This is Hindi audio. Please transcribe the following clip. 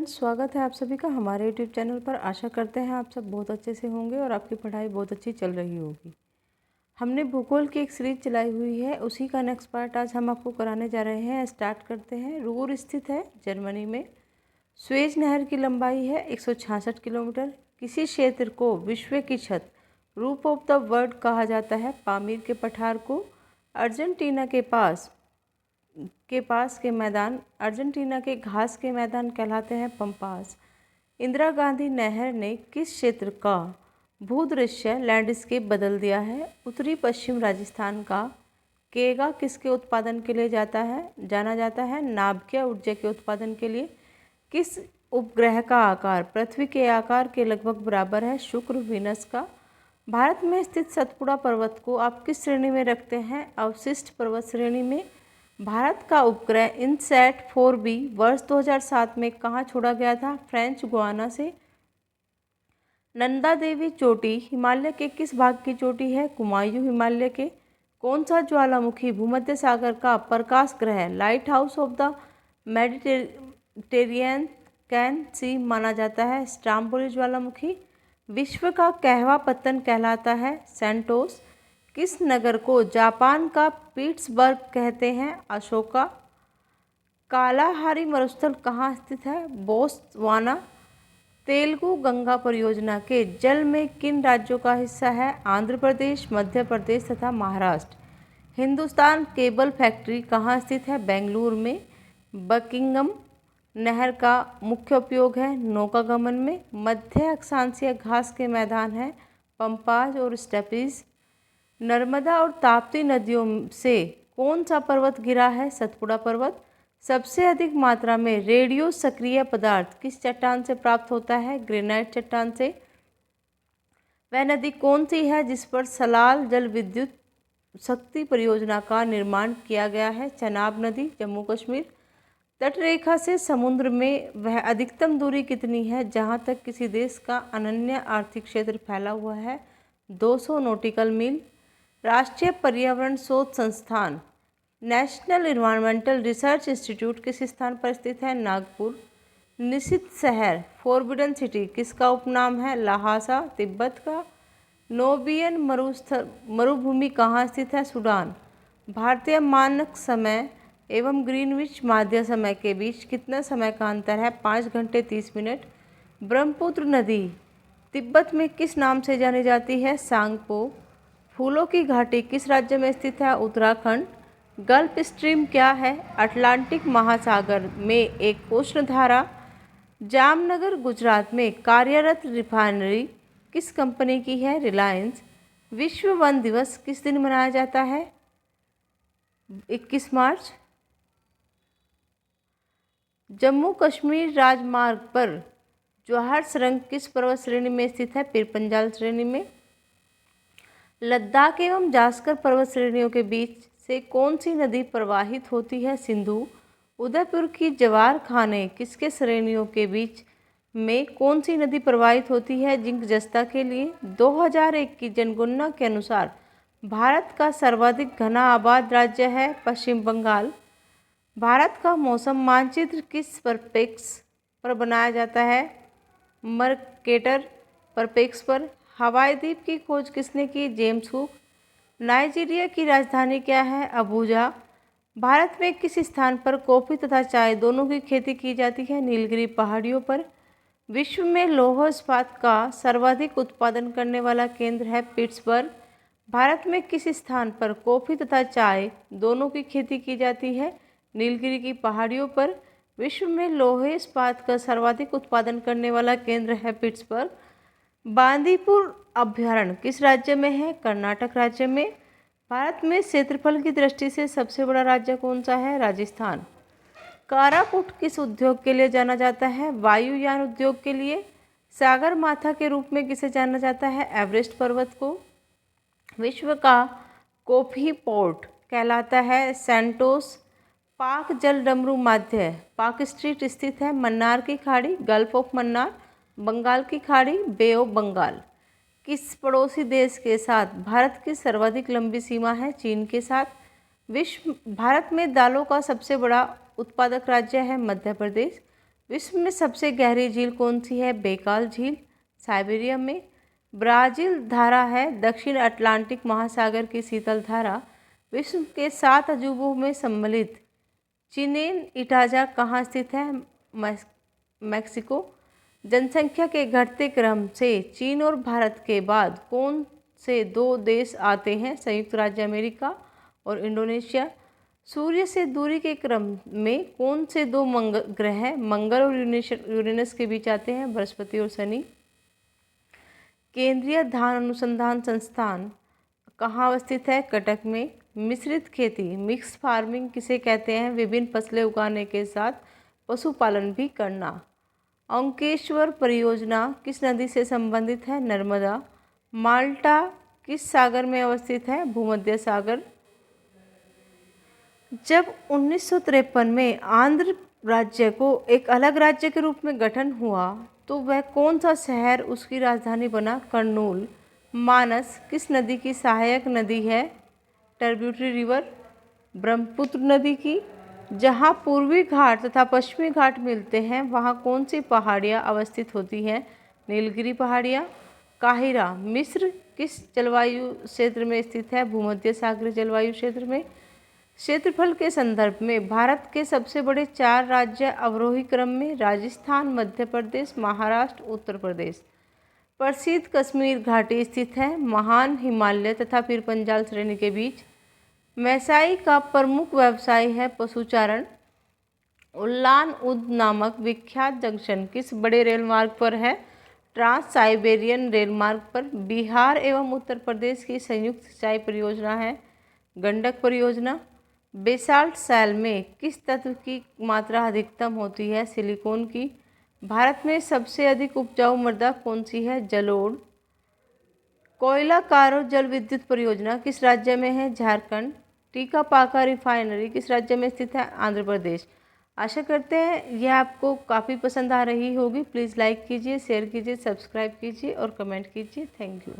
फ्रेंड्स, स्वागत है आप सभी का हमारे यूट्यूब चैनल पर। आशा करते हैं आप सब बहुत अच्छे से होंगे और आपकी पढ़ाई बहुत अच्छी चल रही होगी। हमने भूगोल की एक सीरीज चलाई हुई है, उसी का नेक्स्ट पार्ट आज हम आपको कराने जा रहे हैं। स्टार्ट करते हैं। रूर स्थित है जर्मनी में। स्वेज नहर की लंबाई है 166 किलोमीटर। किसी क्षेत्र को विश्व की छत, रूप ऑफ द वर्ल्ड कहा जाता है। पामीर के पठार को अर्जेंटीना के मैदान, अर्जेंटीना के घास के मैदान कहलाते हैं पम्पास। इंदिरा गांधी नहर ने किस क्षेत्र का भूदृश्य लैंडस्केप बदल दिया है? उत्तरी पश्चिम राजस्थान का केगा किसके उत्पादन के लिए जाना जाता है? नाभिकीय ऊर्जा के उत्पादन के लिए। किस उपग्रह का आकार पृथ्वी के आकार के लगभग बराबर है? शुक्र, वीनस का। भारत में स्थित सतपुड़ा पर्वत को आप किस श्रेणी में रखते हैं? अवशिष्ट पर्वत श्रेणी में। भारत का उपग्रह इनसैट 4B वर्ष 2007 में कहाँ छोड़ा गया था? फ्रेंच गुयाना से। नंदा देवी चोटी हिमालय के किस भाग की चोटी है? कुमायूं हिमालय के। कौन सा ज्वालामुखी भूमध्य सागर का प्रकाश ग्रह, light house of the Mediterranean can see माना जाता है? स्ट्राम्बोली ज्वालामुखी। विश्व का कहवा पत्तन कहलाता है? सैंटोस। किस नगर को जापान का पीट्सबर्ग कहते हैं? अशोका। कालाहारी मरुस्थल कहाँ स्थित है? बोत्सवाना। तेलुगु गंगा परियोजना के जल में किन राज्यों का हिस्सा है? आंध्र प्रदेश, मध्य प्रदेश तथा महाराष्ट्र। हिंदुस्तान केबल फैक्ट्री कहाँ स्थित है? बेंगलुरु में। बकिंगम नहर का मुख्य उपयोग है नौकागमन में। मध्य अक्षांशीय घास के मैदान हैं पम्पाज और स्टेपीज। नर्मदा और ताप्ती नदियों से कौन सा पर्वत घिरा है? सतपुड़ा पर्वत। सबसे अधिक मात्रा में रेडियो सक्रिय पदार्थ किस चट्टान से प्राप्त होता है? ग्रेनाइट चट्टान से। वह नदी कौन सी है जिस पर सलाल जल विद्युत शक्ति परियोजना का निर्माण किया गया है? चनाब नदी, जम्मू कश्मीर। तटरेखा से समुद्र में वह अधिकतम दूरी कितनी है जहां तक किसी देश का अनन्य आर्थिक क्षेत्र फैला हुआ है? 200 नॉटिकल मील। राष्ट्रीय पर्यावरण शोध संस्थान नेशनल इन्वायरमेंटल रिसर्च इंस्टीट्यूट किस स्थान पर स्थित है? नागपुर। निषिद्ध शहर फॉरबिडन सिटी किसका उपनाम है? ल्हासा, तिब्बत का। नोबियन मरुभूमि कहाँ स्थित है? सूडान। भारतीय मानक समय एवं ग्रीनविच माध्य समय के बीच कितना समय का अंतर है? 5 घंटे 30 मिनट। ब्रह्मपुत्र नदी तिब्बत में किस नाम से जानी जाती है? सांगपो। फूलों की घाटी किस राज्य में स्थित है? उत्तराखंड। गल्फ स्ट्रीम क्या है? अटलांटिक महासागर में एक उष्णधारा। जामनगर गुजरात में कार्यरत रिफाइनरी किस कंपनी की है? रिलायंस। विश्व वन दिवस किस दिन मनाया जाता है? 21 मार्च। जम्मू कश्मीर राजमार्ग पर जौहर सुरंग किस पर्वत श्रेणी में स्थित है? पीरपंजाल श्रेणी में। लद्दाख एवं जास्कर पर्वत श्रेणियों के बीच से कौन सी नदी प्रवाहित होती है? सिंधु। उदयपुर की जवार खाने किसके श्रेणियों के बीच में कौन सी नदी प्रवाहित होती है? जिंक जस्ता के लिए। 2001 की जनगणना के अनुसार भारत का सर्वाधिक घना आबाद राज्य है पश्चिम बंगाल। भारत का मौसम मानचित्र किस परपेक्स पर बनाया जाता है? मर्केटर परपेक्स पर। हवाई द्वीप की खोज किसने की? James cook. नाइजीरिया की राजधानी क्या है? अबूजा। भारत में किस स्थान पर कॉफ़ी तथा चाय दोनों की खेती की जाती है? नीलगिरी पहाड़ियों पर। विश्व में लौह इस्पात का सर्वाधिक उत्पादन करने वाला केंद्र है पिट्सबर्ग। भारत में किस स्थान पर कॉफ़ी तथा चाय दोनों की खेती की जाती है? नीलगिरी की पहाड़ियों पर। विश्व में लौह इस्पात का सर्वाधिक उत्पादन करने वाला केंद्र है पिट्सबर्ग। बांदीपुर अभयारण्य किस राज्य में है? कर्नाटक राज्य में। भारत में क्षेत्रफल की दृष्टि से सबसे बड़ा राज्य कौन सा है? राजस्थान। कारापुट किस उद्योग के लिए जाना जाता है? वायुयान उद्योग के लिए। सागर माथा के रूप में किसे जाना जाता है? एवरेस्ट पर्वत को। विश्व का कॉफी पोर्ट कहलाता है सैंटोस। पाक जल डमरू माध्य पाक स्ट्रीट स्थित है। मन्नार की खाड़ी, गल्फ ऑफ मन्नार। बंगाल की खाड़ी, बे ऑफ बंगाल। किस पड़ोसी देश के साथ भारत की सर्वाधिक लंबी सीमा है? चीन के साथ। भारत में दालों का सबसे बड़ा उत्पादक राज्य है मध्य प्रदेश। विश्व में सबसे गहरी झील कौन सी है? बेकाल झील, साइबेरिया में। ब्राज़ील धारा है दक्षिण अटलांटिक महासागर की शीतल धारा। विश्व के 7 अजूबों में सम्मिलित चिचेन इट्ज़ा कहाँ स्थित है? मैक्सिको। जनसंख्या के घटते क्रम से चीन और भारत के बाद कौन से 2 देश आते हैं? संयुक्त राज्य अमेरिका और इंडोनेशिया। सूर्य से दूरी के क्रम में कौन से 2 ग्रह मंगल और यूरेनस के बीच आते हैं? बृहस्पति और शनि। केंद्रीय धान अनुसंधान संस्थान कहाँ अवस्थित है? कटक में। मिश्रित खेती मिक्स फार्मिंग किसे कहते हैं? विभिन्न फसलें उगाने के साथ पशुपालन भी करना। अंकेश्वर परियोजना किस नदी से संबंधित है? नर्मदा। माल्टा किस सागर में अवस्थित है? भूमध्य सागर। जब 1953 में आंध्र राज्य को एक अलग राज्य के रूप में गठन हुआ तो वह कौन सा शहर उसकी राजधानी बना? कर्नूल। मानस किस नदी की सहायक नदी है? Tributary river. ब्रह्मपुत्र नदी की। जहाँ पूर्वी घाट तथा पश्चिमी घाट मिलते हैं वहाँ कौन सी पहाड़ियाँ अवस्थित होती हैं? नीलगिरी पहाड़ियाँ। काहिरा मिस्र किस जलवायु क्षेत्र में स्थित है? भूमध्य सागरीय जलवायु क्षेत्र में। क्षेत्रफल के संदर्भ में भारत के सबसे बड़े 4 राज्य अवरोही क्रम में राजस्थान, मध्य प्रदेश, महाराष्ट्र, उत्तर प्रदेश। प्रसिद्ध कश्मीर घाटी स्थित है महान हिमालय तथा फिर पंजाल श्रेणी के बीच। मैसाई का प्रमुख व्यवसाय है पशुचारण। उलान उद नामक विख्यात जंक्शन किस बड़े रेलमार्ग पर है? ट्रांस साइबेरियन रेलमार्ग पर। बिहार एवं उत्तर प्रदेश की संयुक्त सिंचाई परियोजना है गंडक परियोजना। बेसाल्ट सैल में किस तत्व की मात्रा अधिकतम होती है? सिलिकॉन की। भारत में सबसे अधिक उपजाऊ मृदा कौन सी है? जलोढ़। कोयला कारो जल विद्युत परियोजना किस राज्य में है? झारखंड। टीकापाका रिफाइनरी किस राज्य में स्थित है? आंध्र प्रदेश। आशा करते हैं यह आपको काफ़ी पसंद आ रही होगी। प्लीज़ लाइक कीजिए, शेयर कीजिए, सब्सक्राइब कीजिए और कमेंट कीजिए। Thank you.